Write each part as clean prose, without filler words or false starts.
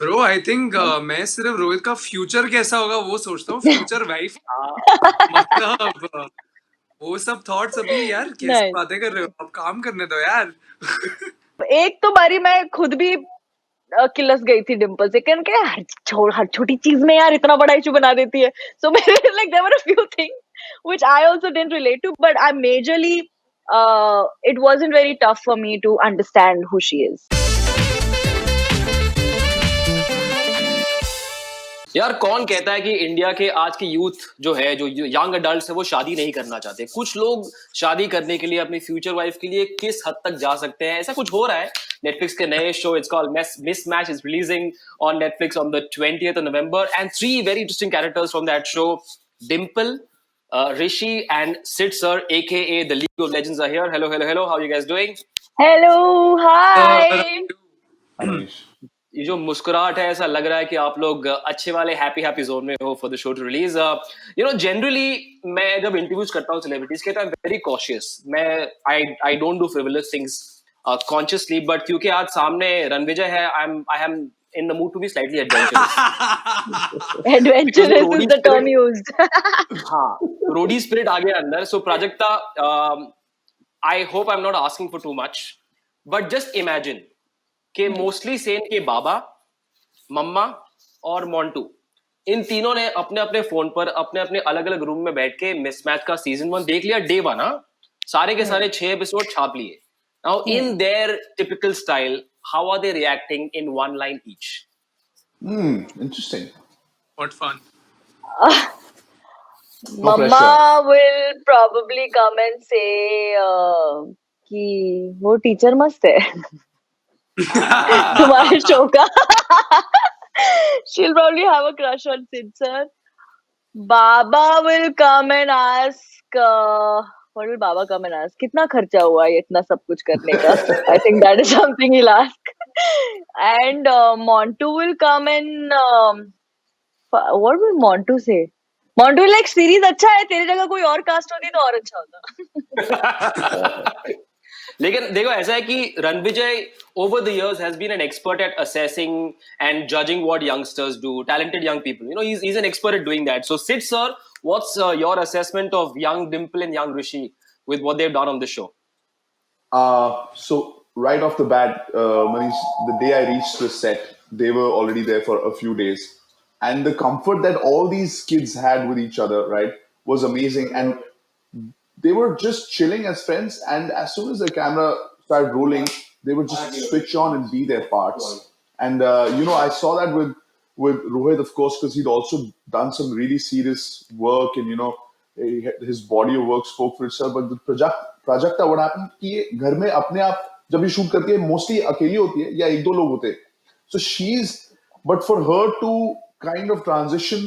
Bro I think मैं सिर्फ रोहित का फ्यूचर कैसा होगा वो सोचता हूँ, फ्यूचर वाइफ मतलब वो सब थॉट्स अभी यार कैसी नहीं, बातें कर रहे हो, अब काम करने दो यार। एक तो बारी मैं खुद भी किलस गई थी डिम्पल से, कहन के हर छोटी चीज में यार इतना बड़ा इशू बना देती है। सो मेरे like there were a few things which I also didn't relate to, but I majorly it wasn't very tough for me to understand who she is. यार कौन कहता है कि इंडिया के आज के यूथ जो है, जो यंग अडल्ट है, वो शादी नहीं करना चाहते। कुछ लोग शादी करने के लिए अपनी फ्यूचर वाइफ के लिए किस हद तक जा सकते हैं, ऐसा कुछ हो रहा है। नेटफ्लिक्स के नए show it's called mismatch is releasing on Netflix on the 20th of November and three very interesting characters from that show, Dimple, Rishi and Sid Sir aka the League of Legends are here. Hello, how are you guys doing? Hello, hi. Harish ये जो मुस्कुराहट है, ऐसा लग रहा है कि आप लोग अच्छे वाले हैप्पी जोन में हो for the show to release. Generally मैं जब इंटरव्यूज करता हूँ सेलिब्रिटीज के, तो आई एम वेरी कॉशियस। मैं I don't do frivolous things consciously, but क्योंकि आज सामने रणविजय है, I am in the mood to be slightly adventurous. Adventurous is the term used. हाँ, रोडी स्पिरिट आ गया अंदर। So Prajakta, I hope I am not asking for too much, but just imagine कि mostly सेन के बाबा, मम्मा और मोंटू, इन तीनों ने अपने अपने फोन पर अपने अपने अलग अलग रूम में बैठ के मिसमैच का सीजन 1 देख लिया डे 1। सारे के सारे 6 एपिसोड छाप लिए। Now in their typical style, how are they reacting in one line each? interesting. What fun. No Mama pressure. will probably come and say कि वो टीचर मस्त है तुम्हारे शो का. She'll probably have a crush on Sid sir. Baba will come and ask, what will Baba come and ask? कितना खर्चा हुआ है इतना सब कुछ करने का? I think that is something he'll ask. And Montu will come and what will Montu say? Montu will like, series अच्छा है, तेरी जगह कोई और कास्ट होती तो और अच्छा होता. लेकिन देखो, ऐसा है कि Ranvijay over the years has been an expert at assessing and judging what youngsters do, talented young people. He's an expert at doing that. So Sid sir, what's your assessment of young Dimple and young Rishi with what they've done on the show? So right off the bat, Manish, the day I reached the set, they were already there for a few days, and the comfort that all these kids had with each other, right, was amazing. And they were just chilling as friends. And as soon as the camera started rolling, they would just switch on and be their parts. And I saw that with Rohit, of course, because he'd also done some really serious work, and his body of work spoke for itself. But the Prajakta, what happened कि ये घर में अपने आप जब ये shoot करती है, मोस्टली अकेली होती है या एक दो लोग होते हैं. So but for her to kind of transition,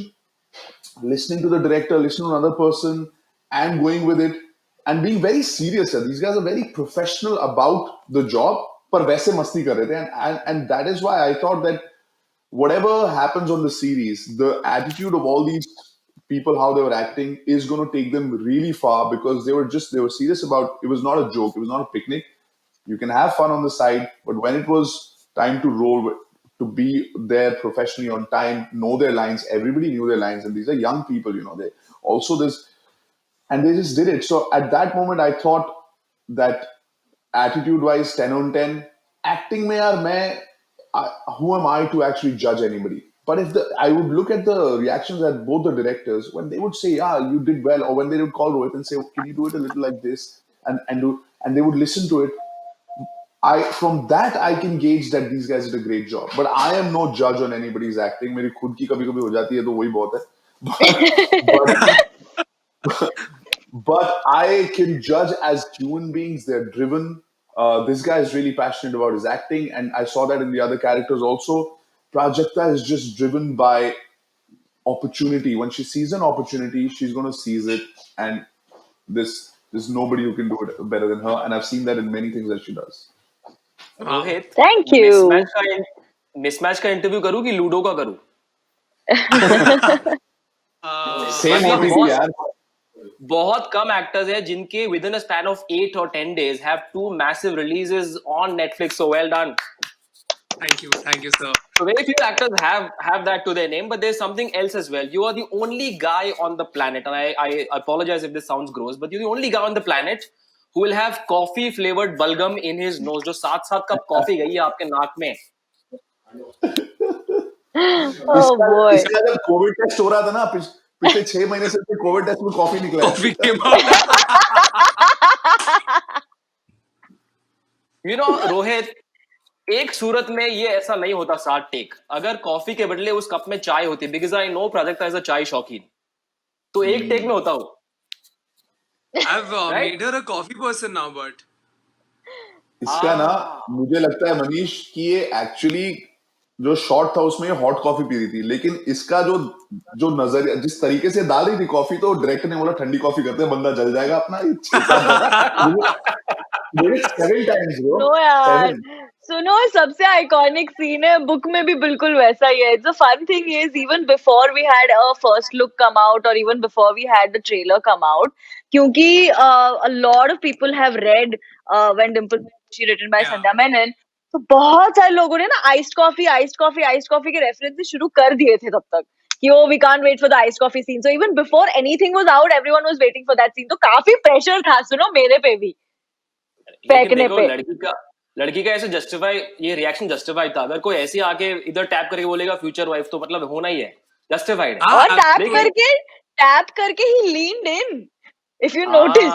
listening to the director, listening to another person, and going with it, and being very serious. These guys are very professional about the job, पर वैसे मस्ती कर रहे थे. And that is why I thought that whatever happens on the series, the attitude of all these people, how they were acting, is going to take them really far, because they were serious about it. Was not a joke, it was not a picnic. You can have fun on the side, but when it was time to roll, to be there professionally on time, know their lines, everybody knew their lines. And these are young people, they also this, and they just did it. So at that moment I thought that attitude wise, 10 on 10. Acting mein yaar, who am I to actually judge anybody? But I would look at the reactions at both the directors when they would say, "Yeah, you did well," or when they would call Rohit and say, "Can you do it a little like this?" and they would listen to it. From that I can gauge that these guys did a great job. But I am no judge on anybody's acting. मेरी खुद की कभी-कभी हो जाती है तो वही बहुत है. But I can judge as human beings. They're driven. This guy is really passionate about his acting, and I saw that in the other characters also. Prajakta is just driven by opportunity. When she sees an opportunity, she's going to seize it, and there's nobody who can do it better than her. And I've seen that in many things that she does. Rohit, Thank you. Mismatch का interview करूं कि ludo का करूं? Same मतलब OTT, यार. बहुत कम actors हैं जिनके with in a span of 8 or 10 days have 2 massive releases on Netflix. So well done. Thank you, sir. So very few actors have that to their name, but there's something else as well. You are the only guy on the planet, and I apologize if this sounds gross, but you're the only guy on the planet who will have coffee flavored bulgum in his nose. जो 7 cup coffee गई है आपके नाक में. Oh boy. इसका जब Covid test हो रहा था ना पिछले 6 महीने से कोविड टेस्ट में कॉफी निकला है. Coffee came out. You know, Rohit, एक सूरत में ये ऐसा नहीं होता 7 टेक. अगर कॉफी के बदले उस कप में चाय होती, because I know Prajakta is a चाय शौकीन, तो एक टेक में होता हो. I've Right? made her a coffee person now, but इसका ना मुझे लगता है मनीष कि ये एक्चुअली जो शॉट था उसमें हॉट कॉफी पी रही थी, लेकिन इसका जो नजरिया जिस तरीके से डाल रही थी कॉफी, तो डायरेक्टर ने बोला ठंडी कॉफी करते हैं, बंदा जल जाएगा अपना. 7 times bro. No यार, 7. सुनो सबसे आइकॉनिक सीन है, बुक में भी बिल्कुल वैसा ही है. It's a fun thing is even before we had a first look come out or even before we had the trailer come out, क्योंकि a lot of people have read When Dimple She written by Yeah. Sandhya Menon, तो बहुत सारे लोगों ने ना iced coffee के references शुरू कर दिए थे तब तक कि वो we can't wait for the iced coffee scene. So even before anything was out, everyone was waiting for that scene. तो काफी प्रेशर था सुनो मेरे पे भी लेकिन फेंकने देखो पे. लड़की का ऐसे जस्टिफाई, ये रिएक्शन जस्टिफाइड था. अगर कोई ऐसे आके इधर टैप करके बोलेगा फ्यूचर वाइफ, तो मतलब होना ही है, जस्टिफाइड है. और absolutely. टैप करके he leaned in. If you notice,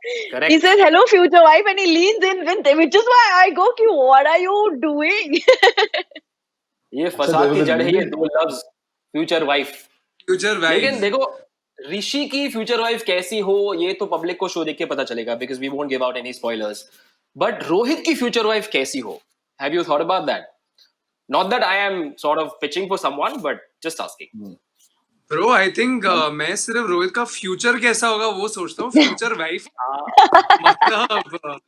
he correct. says hello future wife and he leans in with them, which is why I go कि what are you doing? ये फसाद there की was a जड़ है ये movie- दो लफ्ज, future wife. Future लेकिन wife. देखो, ऋषि की फ्यूचर वाइफ कैसी हो ये तो पब्लिक को शो देख के पता चलेगा, because we won't give out any spoilers. But Rohit की फ्यूचर वाइफ कैसी हो, have you thought about that? Not that I am sort of pitching for someone, but just asking. Bro, I think मैं सिर्फ रोहित का फ्यूचर कैसा होगा वो सोचता हूँ. फ्यूचर वाइफ मतलब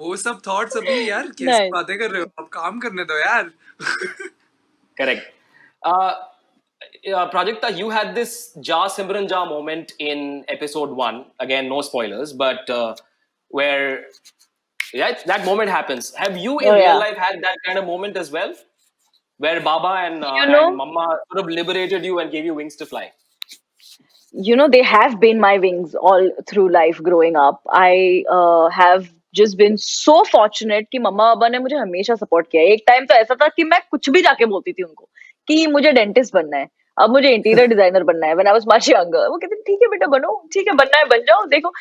वो सब थॉट्स अभी यार कैसी Nice. बातें कर रहे हो, अब काम करने दो यार. Correct. Prajakta, you had this Ja Simran Ja moment in episode 1. Again, no spoilers, but where that moment happens. Have you in Oh, real yeah. life had that kind of moment as well? Where Baba and know- and Mama sort of liberated you and gave you wings to fly? You know, they have been my wings all through life growing up. I have just been so fortunate कि मम्मा पापा ने मुझे हमेशा support किया है. एक time तो ऐसा था कि मैं कुछ भी जाके बोलती थी उनको कि मुझे डेंटिस्ट बनना है, अब मुझे इंटीरियर डिजाइनर बनना है. When I was much younger, वो कहते ठीक है बेटा बनो, ठीक है बनना है बन जाओ. देखो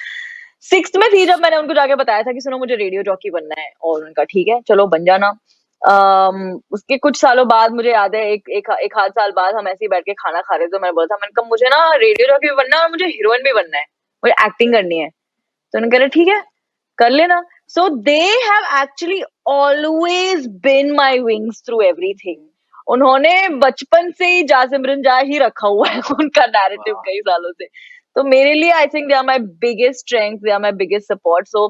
6th में थी जब मैंने उनको जाके बताया था कि सुनो मुझे रेडियो जॉकी बनना है, और उनका ठीक है चलो बन जाना. उसके कुछ सालों बाद मुझे याद है एक आध साल बाद हम ऐसे ही बैठ के खाना खा रहे थे, तो मैंने बोला था, मैंने कहा मुझे ना रेडियो जॉकी भी बनना है और मुझे हीरोइन भी बनना है, मुझे एक्टिंग करनी है. तो उन्होंने कहा ठीक है कर लेना. So they have actually always been my wings through everything. उन्होंने बचपन से ही जा सिमरन जा ही रखा हुआ है उनका नैरेटिव कई सालों से. तो मेरे लिए I think they are my biggest strength, they are my biggest support. So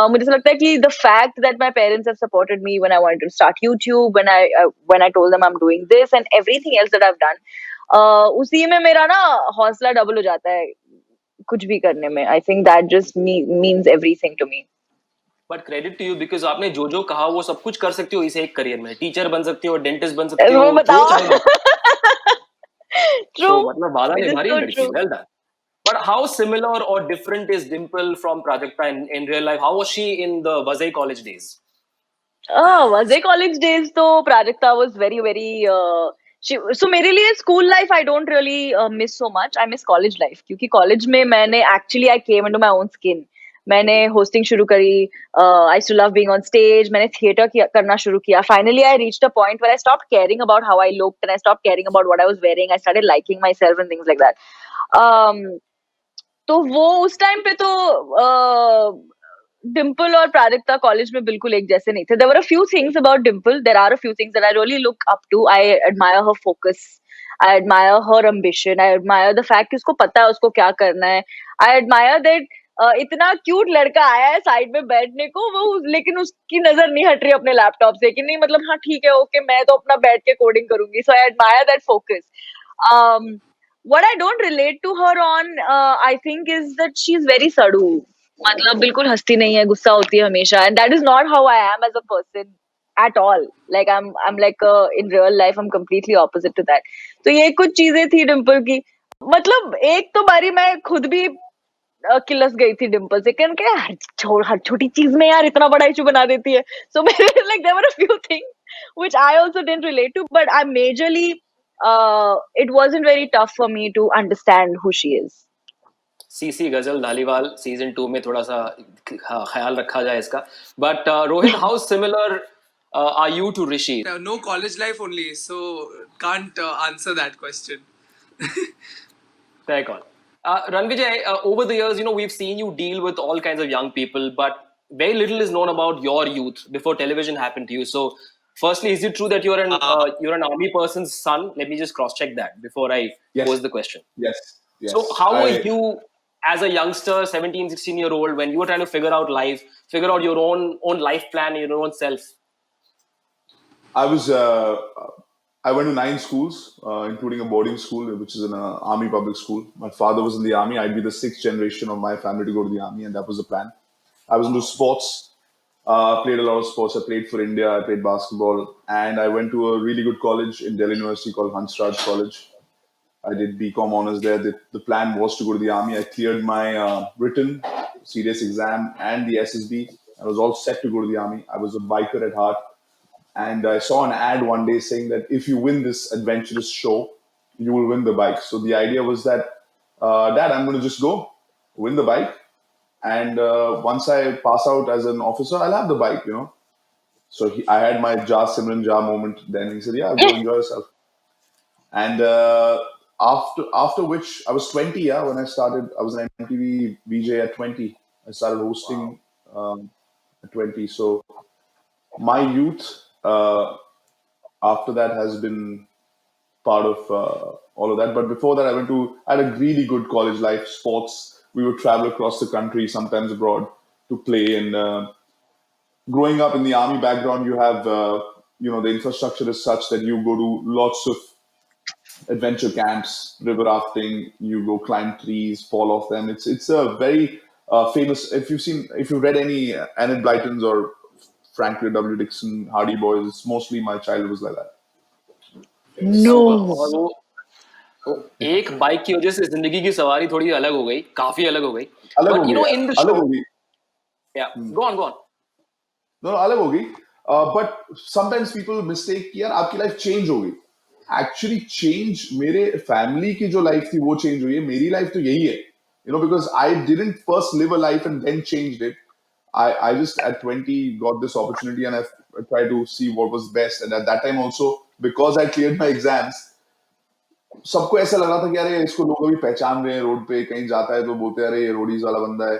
मुझे ऐसा लगता है कि the fact that my parents have supported me when I wanted to start YouTube, when I told them I'm doing this and everything else that I've done, उसी में मेरा ना हौसला डबल हो जाता है कुछ भी करने में. I think that just means everything to me. But credit to you, because आपने जो जो कहा वो सब कुछ कर सकती हो इस एक करियर में. टीचर बन सकती हो, डेंटिस्ट बन सकती हो, वो बताओ. So, True. मतलब वादा It is निभा रही so है लड़की. true. Well done. But how similar or different is Dimple from Prajakta in real life? How was she in the Vasai college days? Vasai college days तो Prajakta was very so मेरे लिए school life I don't really miss so much. I miss college life क्योंकि college में मैंने actually I came into my own skin. मैंने hosting शुरू करी. I used to love being on stage. मैंने theater करना शुरू किया. Finally I reached a point where I stopped caring about how I looked and I stopped caring about what I was wearing. I started liking myself and things like that. तो वो उस time पे तो डिम्पल और Prajakta college में बिल्कुल एक जैसे नहीं थे. There were a few things about Dimple, there are a few things that I really look up to. I admire her focus, I admire her ambition, I admire the fact कि उसको पता है उसको क्या करना है. आई एडमायर दैट इतना cute लड़का आया है साइड में बैठने को, वो लेकिन उसकी नजर नहीं हट रही अपने लैपटॉप से कि नहीं मतलब हाँ ठीक है ओके मैं तो अपना बैठ के कोडिंग करूंगी. So I admire that focus. What I don't relate to her on, I think, is that she's very sadu. मतलब बिल्कुल हंसती नहीं है, गुस्सा होती है हमेशा, and that is not how I am as a person. at all. Like I'm like in real life I'm completely opposite to that. तो ये कुछ चीजें थी डिम्पल की. मतलब एक तो बारी मैं खुद भी किलस गई थी डिम्पल से, कहन के हर छोटी चीज में यार इतना बड़ा इशू बना देती है. सो मेरे like there were a few things which I also didn't relate to, but I majorly it wasn't very tough for me to understand who she is. CC गजल धालीवाल सीजन 2 में थोड़ा सा ख्याल रखा जाए इसका. But Rohit, how similar are you to Rishi? No college life only, so can't answer that question. Fair call. Ranvijay, over the years, we've seen you deal with all kinds of young people, but very little is known about your youth before television happened to you. So, firstly, is it true that you're an army person's son? Let me just cross-check that before I Yes. pose the question. Yes. So, how were you as a youngster, 17, 16-year-old, when you were trying to figure out life, figure out your own life plan, your own self? I was I went to 9 schools, including a boarding school, which is an army public school. My father was in the army. I'd be the 6th generation of my family to go to the army, and that was the plan. I was into sports, played a lot of sports. I played for India. I played basketball, and I went to a really good college in Delhi University called Hansraj College. I did BCom honors there. The plan was to go to the army. I cleared my written serious exam and the SSB. I was all set to go to the army. I was a biker at heart. And I saw an ad one day saying that if you win this adventurous show, you will win the bike. So the idea was that, Dad, I'm going to just go win the bike. And once I pass out as an officer, I'll have the bike, So I had my Simran Ja moment. Then he said, yeah, go enjoy yourself. And after which, I was 20, when I started. I was an MTV VJ at 20. I started hosting at 20. So my youth after that has been part of all of that. But before that, I had a really good college life, sports. We would travel across the country, sometimes abroad, to play. And growing up in the army background, you have, the infrastructure is such that you go to lots of adventure camps, river rafting. You go climb trees, fall off them. It's a very famous. If you've read any Enid Blyton's or Franklin W. Dixon, Hardy Boys, it's mostly my childhood was like that. और वो एक bike की वजह से जिंदगी की सवारी थोड़ी अलग हो गई, काफी अलग हो गई. अलग But हो गई, in the अलग show, हो गई. yeah, go on. No, अलग हो गई. But sometimes people mistake कि यार आपकी लाइफ चेंज हो गई. Actually, change मेरे फैमिली की जो लाइफ थी वो चेंज हुई है. मेरी लाइफ तो यही है. Because I didn't first live a life and then changed it. I just at 20 got this opportunity and I tried to see what was best. And at that time also, because I cleared my exams, सबको ऐसा लग रहा था कि अरे इसको लोग अभी पहचान रहे हैं रोड पे, कहीं जाता है तो बोलते हैं अरे ये रोडीज वाला बंदा है,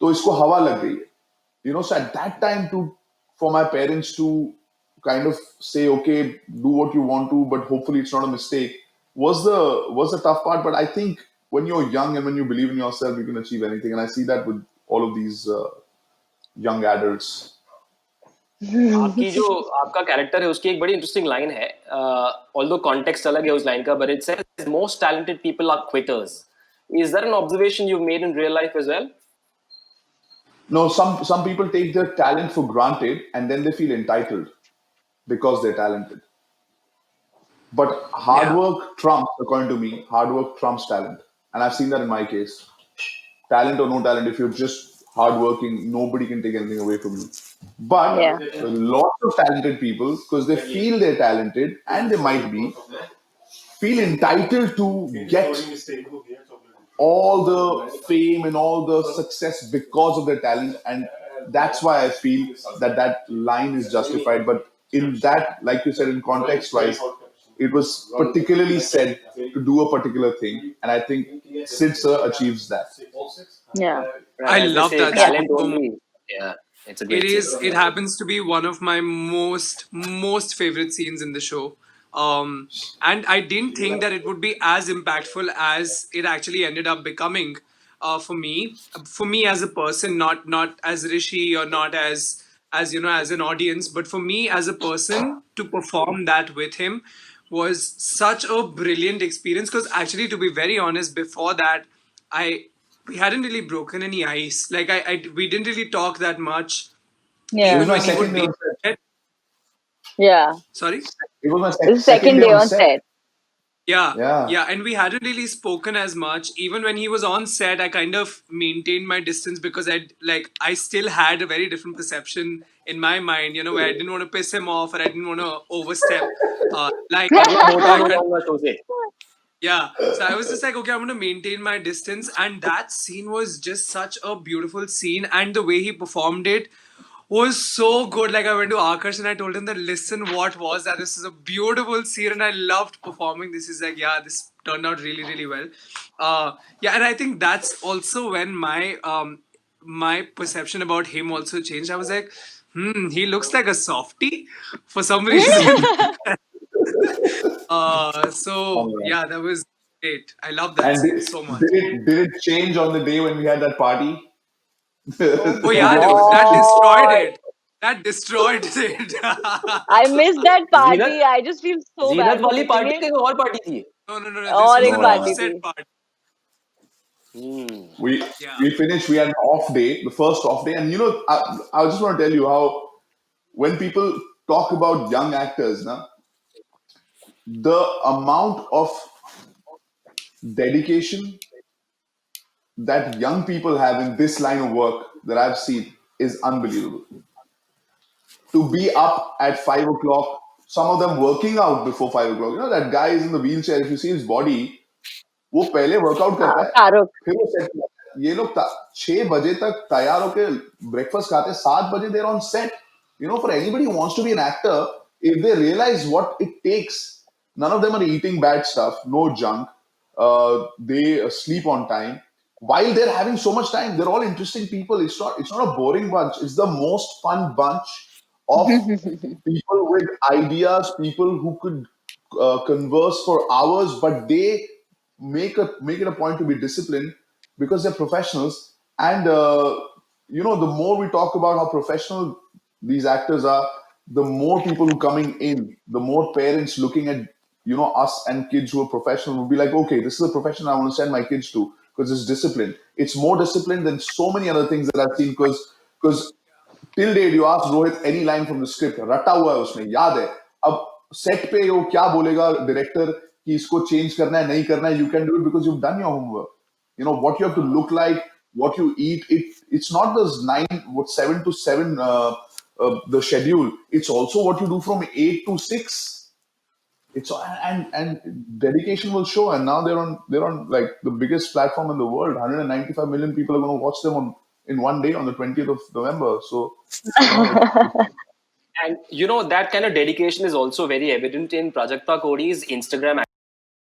तो इसको हवा लग गई है. So at that time, for my parents to kind of say, okay, do what you want to, but hopefully it's not a mistake, was the tough part. But I think when you're young and when you believe in yourself, you can achieve anything. And I see that with all of these young adults. आपकी जो आपका character है उसकी एक बड़ी interesting line है, although context अलग है उस लाइन का, but it says most talented people are quitters. Is there an observation you made in real life as well? No, some people take their talent for granted and then they feel entitled because they're talented. But hard work trumps, according to me, hard work trumps talent. And I've seen that in my case. Talent or no talent, if you're just hardworking, nobody can take anything away from you. But lots of talented people, because they feel they're talented and they might be, feel entitled to get all the fame and all the success because of their talent. And that's why I feel that line is justified. But in that, like you said, in context wise, it was particularly said to do a particular thing. And I think Sid Sir achieves that. Yeah. I love that. Talent only. Yeah. It's a great scene. It happens to be one of my most favorite scenes in the show. And I didn't think that it would be as impactful as it actually ended up becoming for me. For me as a person, not as Rishi or not as as an audience, but for me as a person to perform that with him was such a brilliant experience. Because actually, to be very honest, before that, we hadn't really broken any ice. Like we didn't really talk that much. Yeah. Even when he would be Yeah. Sorry. It was my It's the second second day day on on set. set. Yeah, Yeah. yeah, and we hadn't really spoken as much. Even when he was on set, I kind of maintained my distance because I still had a very different perception in my mind, where I didn't want to piss him off or I didn't want to overstep line. वरना So मोटा I हो kind जाऊंगा show से. yeah. So I was just like, okay, I'm gonna maintain my distance. And that scene was just such a beautiful scene. And the way he performed it was so good. Like I went to Akash and I told him that listen, what was that? This is a beautiful scene and I loved performing. This is like, yeah, this turned out really, really well. Yeah, and I think that's also when my perception about him also changed. I was like, he looks like a softie for some reason. So Alright. yeah, that was great. I love that And scene so much. did it change on the day when we had that party? Oh Oh The yeah, video dude, was that released. destroyed God. it. That destroyed it. I missed that Zeenat party. I just feel so Zeenat bad for वाली missing party it. थी और party थी. No, no, no, no. This और was एक the No, no, party no. थी. offset part. Hmm. We Yeah. we finished. We had an off day, the first off day, and I just want to tell you how when people talk about young actors, now the amount of dedication that young people have in this line of work that I've seen is unbelievable. To be up at 5 o'clock, some of them working out before 5 o'clock. That guy is in the wheelchair. If you see his body, वो पहले workout करता हाँ, है शाहरुख. फिर वो set पे आता है ये लोग 6 बजे तक तैयार होके ब्रेकफास्ट खाते हैं 7 बजे there on set for anybody who wants to be an actor if they realize what it takes none of them are eating bad stuff no junk they sleep on time while they're having so much time they're all interesting people it's not a boring bunch it's the most fun bunch of people with ideas, people who could converse for hours, but they make it a point to be disciplined because they're professionals. And the more we talk about how professional these actors are, the more people who coming in, the more parents looking at us and kids who are professional will be like, okay, this is a profession I want to send my kids to because it's disciplined. It's more disciplined than so many other things that I've seen because till date you ask Rohit any line from the script रटा हुआ है उसमें याद है अब set पे वो क्या बोलेगा डायरेक्टर कि इसको चेंज करना है नहीं करना है you can do it because you done your homework what you have to look like what you eat it's not those 7 to 7 the schedule it's also what you do from 8 to 6 it's and dedication will show and now they're on like the biggest platform in the world 195 million people are going to watch them in one day on the 20th of November so And that kind of dedication is also very evident in Prajakta Kodi's Instagram.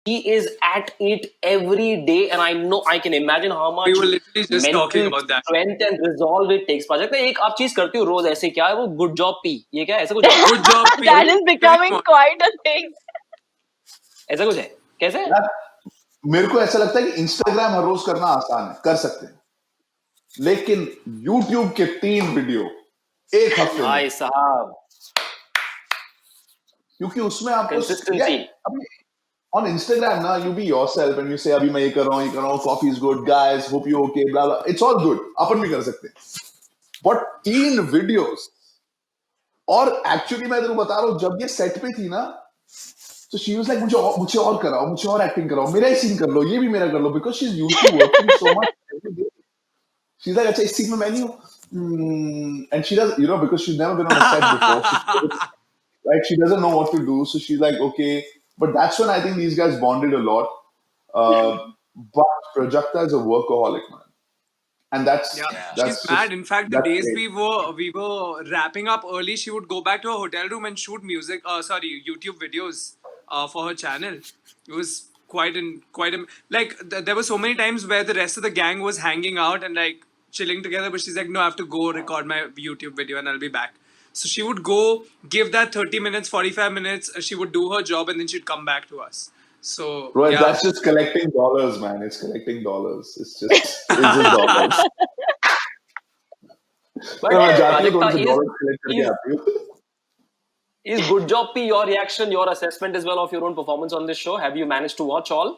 He is at it every day, and I can imagine how We much were literally just talking mental about that. strength and resolve it takes. Prajakta, एक आप चीज करती हो रोज ऐसे क्या है वो good job P ये क्या है ऐसा कुछ है Good job, P. That is becoming Everyone. quite a thing. ऐसा कुछ है कैसे है? यार मेरे को ऐसा लगता है कि इंस्टाग्राम हर रोज करना आसान है कर सकते हैं लेकिन YouTube के 3 वीडियो एक हफ्ते में भाई साहब क्योंकि उसमें आपको Consistency. on Instagram ना you be yourself and you say अभी मैं ये कर रहा हूँ coffee is good guys hope you okay blah blah it's all good अपन भी कर सकते हैं but 3 videos और एक्चुअली मैं तेरे को बता रहा हूँ जब ये सेट पे थी ना तो शी वाज लाइक मुझे और कराओ मुझे और एक्टिंग कराओ मेरा ही सीन कर लो ये भी मेरा कर लो because she is used to working so much every day she is like अच्छा इस सीन में मैं नहीं हूँ and she does because she never been on a set before right she doesn't know what to do so she's like okay but that's when I think these guys bonded a lot but Prajakta is a workaholic man and that's Yeah, that's she's mad. In fact, the that's days great. we were wrapping up early, she would go back to her hotel room and shoot music. YouTube videos for her channel. It was like there were so many times where the rest of the gang was hanging out and like chilling together, but she's like, no, I have to go record my YouTube video and I'll be back. So she would go give that 30 minutes, 45 minutes. She would do her job and then she'd come back to us. So Right, yeah, that's just collecting dollars, man. It's collecting dollars. It's just dollars. But मैं जाती हूँ थोड़े Prajakta से dollars collect करके is आती हूँ. is good job P your reaction your assessment as well of your own performance on this show? Have you managed to watch all?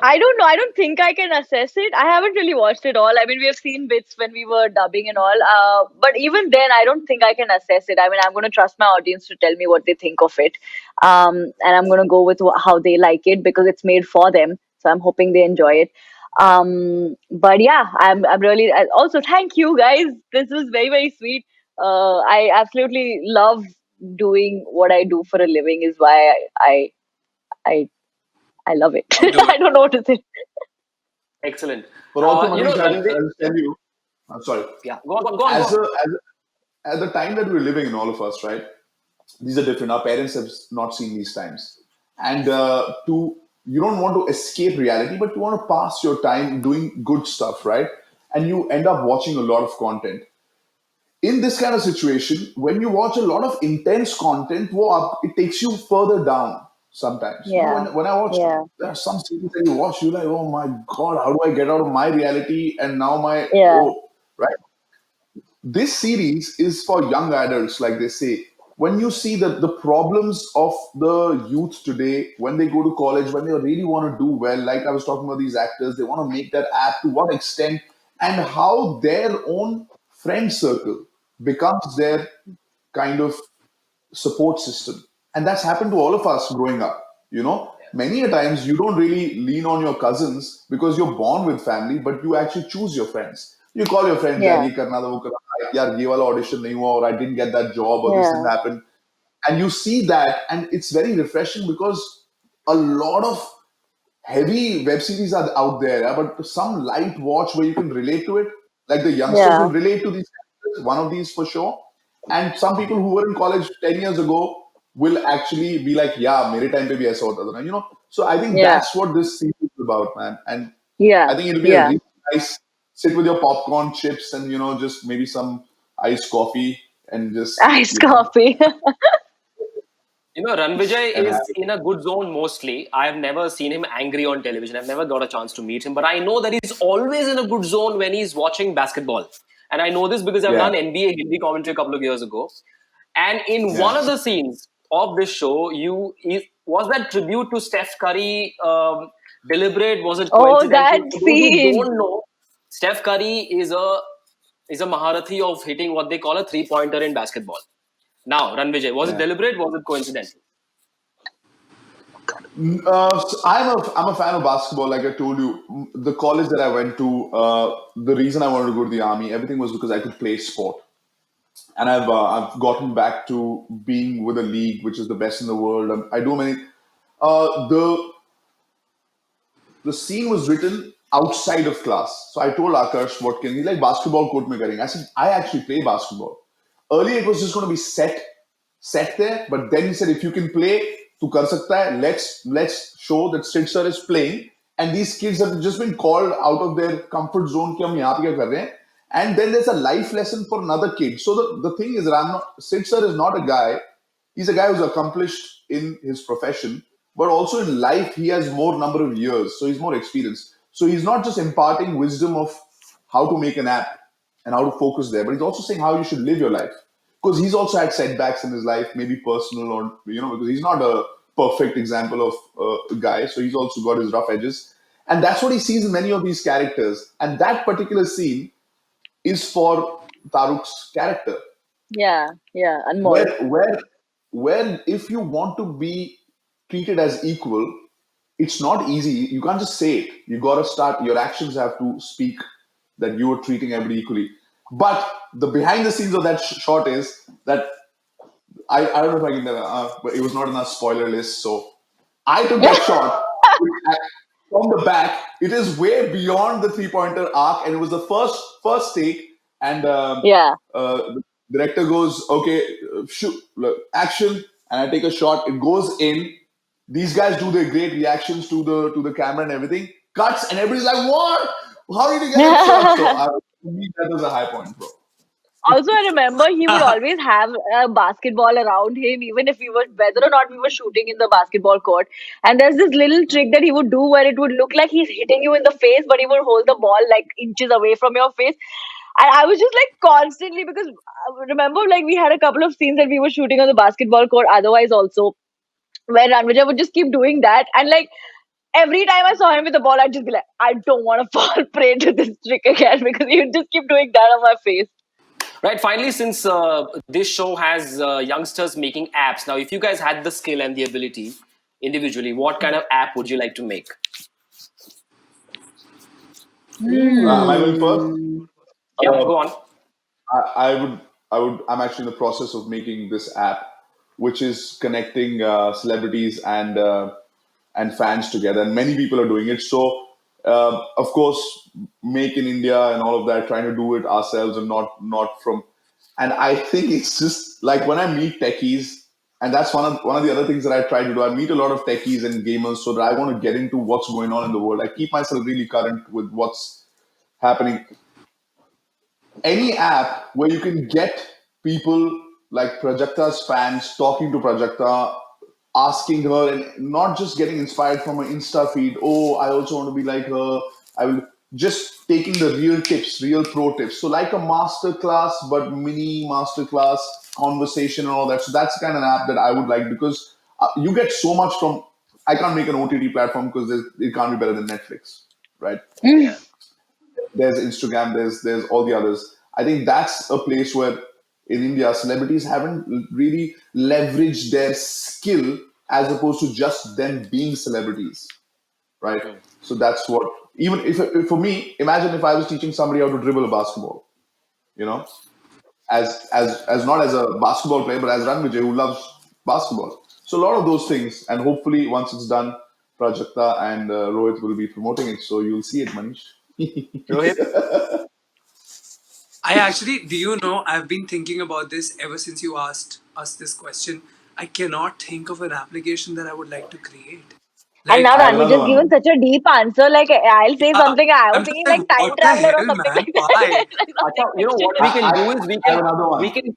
I don't know. I don't think I can assess it. I haven't really watched it all. I mean, we have seen bits when we were dubbing and all. But even then, I don't think I can assess it. I mean, I'm going to trust my audience to tell me what they think of it. And I'm going to go with how they like it because it's made for them. So I'm hoping they enjoy it. But yeah, I'm really also thank you guys. This was very, very sweet. I absolutely love doing what I do for a living. Is why I I love it. You do it. I don't know what to say. Excellent. But also, You know, Manish, Ranveer, I'll tell you. I'm sorry. yeah, go on, go on, go As on. at the time that we're living in, all of us, right? These are different. Our parents have not seen these times, and to you don't want to escape reality, but you want to pass your time doing good stuff, right? And you end up watching a lot of content. In this kind of situation, when you watch a lot of intense content, it takes you further down sometimes. Yeah, When I watch, yeah, there are some series that you watch, you're like, oh my God, how do I get out of my reality? And now yeah, right? This series is for young adults, like they say. When you see the problems of the youth today, when they go to college, when they really want to do well, like I was talking about these actors, they want to make that app to what extent, and how their own friend circle becomes their kind of support system. And that's happened to all of us growing up. Many a times you don't really lean on your cousins because you're born with family, but you actually choose your friends. You call your friends, यार yeah, ये करना था वो करना था यार ये वाला audition नहीं हुआ or I didn't get that job or this didn't yeah, happen, and you see that and it's very refreshing because a lot of heavy web series are out there, yeah, but some light watch where you can relate to it. Like the youngsters yeah, will relate to these characters, one of these for sure. And some people who were in college 10 years ago will actually be like, yeah, mere time pe bhi aisa hota tha na. So I think yeah, that's what this series is about, man. And yeah, I think it'll be a yeah. really nice sit with your popcorn, chips, and just maybe some iced coffee and just Iced coffee. You know, Ranvijay and have is it. in a good zone mostly. I have never seen him angry on television. I've never got a chance to meet him, but I know that he's always in a good zone when he's watching basketball. And I know this because I've Yeah, done NBA Hindi commentary a couple of years ago. And in one yeah. of the scenes of this show, was that tribute to Steph Curry deliberate? Was it Oh, coincidental? that For those who scene. don't know, Steph Curry is a Maharathi of hitting what they call a three-pointer in basketball. Now, Ranvijay, was it Yeah. deliberate? Was it coincidental? I'm a fan of basketball. Like I told you, the college that I went to, the reason I wanted to go to the army, everything was because I could play sport, and I've gotten back to being with a league which is the best in the world. I do many. The scene was written outside of class. So I told Akash, what can we like basketball court mein karenge? I said, I actually play basketball. Earlier it was just going to be set there, but then he said, if you can play, tu kar sakta hai, let's show that Sid sir is playing. And these kids have just been called out of their comfort zone कि हम यहाँ पे क्या कर रहे हैं. And then there's a life lesson for another kid. So the thing is that Sid sir is not a guy. He's a guy who's accomplished in his profession, but also in life he has more number of years, so he's more experienced. So he's not just imparting wisdom of how to make an app and how to focus there, but he's also saying how you should live your life, because he's also had setbacks in his life, maybe personal or because he's not a perfect example of a guy, so he's also got his rough edges, and that's what he sees in many of these characters. And that particular scene is for Taruk's character, Yeah, yeah, Anmol. where if you want to be treated as equal, it's not easy. You can't just say it. You got to start. Your actions have to speak that you are treating everybody equally. But the behind the scenes of that shot is that I don't know if I can, but it was not in our spoiler list. So I took that shot from the back. It is way beyond the three pointer arc, and it was the first take. And Yeah. the director goes, "Okay, shoot, look, action," and I take a shot. It goes in. These guys do their great reactions to the camera and everything. Cuts, and everybody's like, "What? How did you get that shot?" So for me, that was a high point, bro. Also, I remember he would always have a basketball around him, even if we were, whether or not we were shooting in the basketball court. And there's this little trick that he would do where it would look like he's hitting you in the face, but he would hold the ball like inches away from your face. And I was just like constantly, because remember, like we had a couple of scenes that we were shooting on the basketball court, otherwise also, where Ranvija would just keep doing that. And like, every time I saw him with the ball, I'd just be like, I don't want to fall prey to this trick again because he would just keep doing that on my face. Right. Finally, since this show has youngsters making apps, now if you guys had the skill and the ability individually, what kind of app would you like to make? Am I going first? Yeah, go on. I'm actually in the process of making this app, which is connecting celebrities and fans together, and many people are doing it. So, of course, make in India and all of that, trying to do it ourselves and not from. And I think it's just like when I meet techies, and that's one of the other things that I try to do. I meet a lot of techies and gamers, so that I want to get into what's going on in the world. I keep myself really current with what's happening. Any app where you can get people like Prajakta's fans talking to Prajakta, asking her, and not just getting inspired from her Insta feed. Oh, I also want to be like her. I will just taking the real tips, real pro tips. So like a master class, but mini master class conversation and all that. So that's the kind of app that I would like because you get so much from. I can't make an OTT platform because it can't be better than Netflix, right? There's Instagram, there's all the others. I think that's a place where in India celebrities haven't really leveraged their skill as opposed to just them being celebrities, right? So that's what even if for me, imagine if I was teaching somebody how to dribble a basketball, you know, as not as a basketball player, but as Ranvijay who loves basketball. So a lot of those things, and hopefully once it's done, Prajakta and Rohit will be promoting it, so you'll see it, Manish. Rohit? I actually, do you know, I've been thinking about this ever since you asked us this question. I cannot think of an application that I would like to create. And Like, now I have Ranvi another just given one. such a deep answer. Like I'll say yeah, something. I was I'm just thinking like, like time what the traveler or hell, something man? like Why? that. Like something You know what mysterious. we can do is I have another one.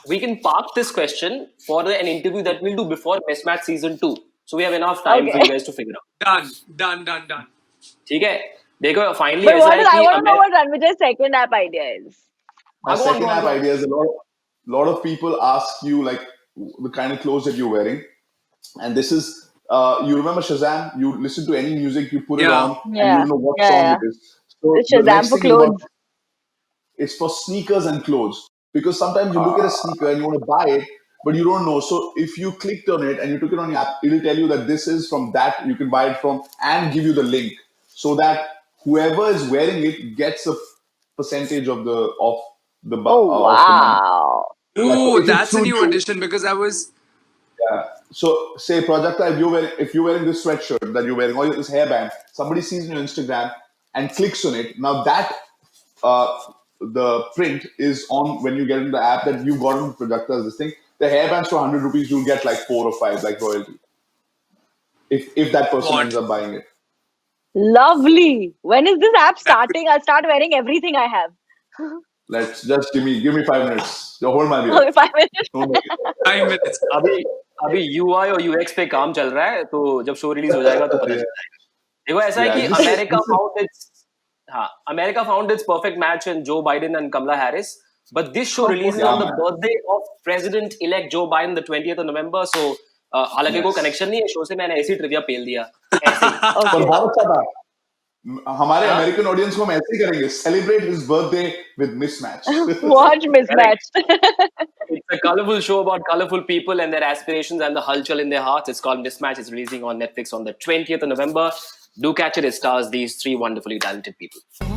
we can park this question for an interview that we'll do before Mismatch season 2. So we have enough time for you Okay. guys to figure out. Done. ठीक है? देखो finally But ऐसा what है is I कि want to know what Ranvijay's second app idea is. My go on, second app idea is lot of people ask you like the kind of clothes that you're wearing, and this is you remember Shazam? You listen to any music, you put it Yeah. on, and Yeah. you know what Yeah. song Yeah. it is. So It's the Shazam next for thing is about clothes. it's for sneakers and clothes because sometimes you look at a sneaker and you want to buy it, but you don't know. So if you clicked on it and you took it on your app, it'll tell you that this is from that you can buy it from and give you the link so that whoever is wearing it gets a percentage of Oh of the money. wow. Yeah, so Ooh, if it's that's a through new you, addition because I was. so say Prajakta, if you're wearing this sweatshirt that you're wearing or this hairband, somebody sees on your Instagram and clicks on it. Now that uh, the print is on when you get in the app that you got on Prajakta's this thing. The hairbands for 100 rupees, you'll get like 4 or 5 like royalty. If that person ends What? up buying it. Lovely. When is this app That starting? I'll start wearing everything I have. Let's just give me 5 minutes. Hold my beer. Okay, 5 minutes. Don't make it. 5 minutes. अभी UI और UX पे काम चल रहा है तो जब show release हो जाएगा तो पता चल जाएगा. देखो ऐसा है कि Yeah, America found its perfect match in Joe Biden and Kamala Harris, but this show Oh, releases yeah, on the man. birthday of President-elect Joe Biden, the 20th of November. So हालांकि कोई Yes. Connection नहीं है show से, मैंने ऐसे ही trivia पेल दिया ऐसे ही. पर Okay. बहुत अच्छा था. हमारे हाँ? अमेरिकन ऑडियंस को हम ऐसे ही करेंगे. Celebrate his birthday with mismatch. Watch mismatched. It's a colorful show about colorful people and their aspirations and the hulchul in their hearts. It's called Mismatch. It's releasing on Netflix on the 20th of November. Do catch it. It stars these 3 wonderfully talented people.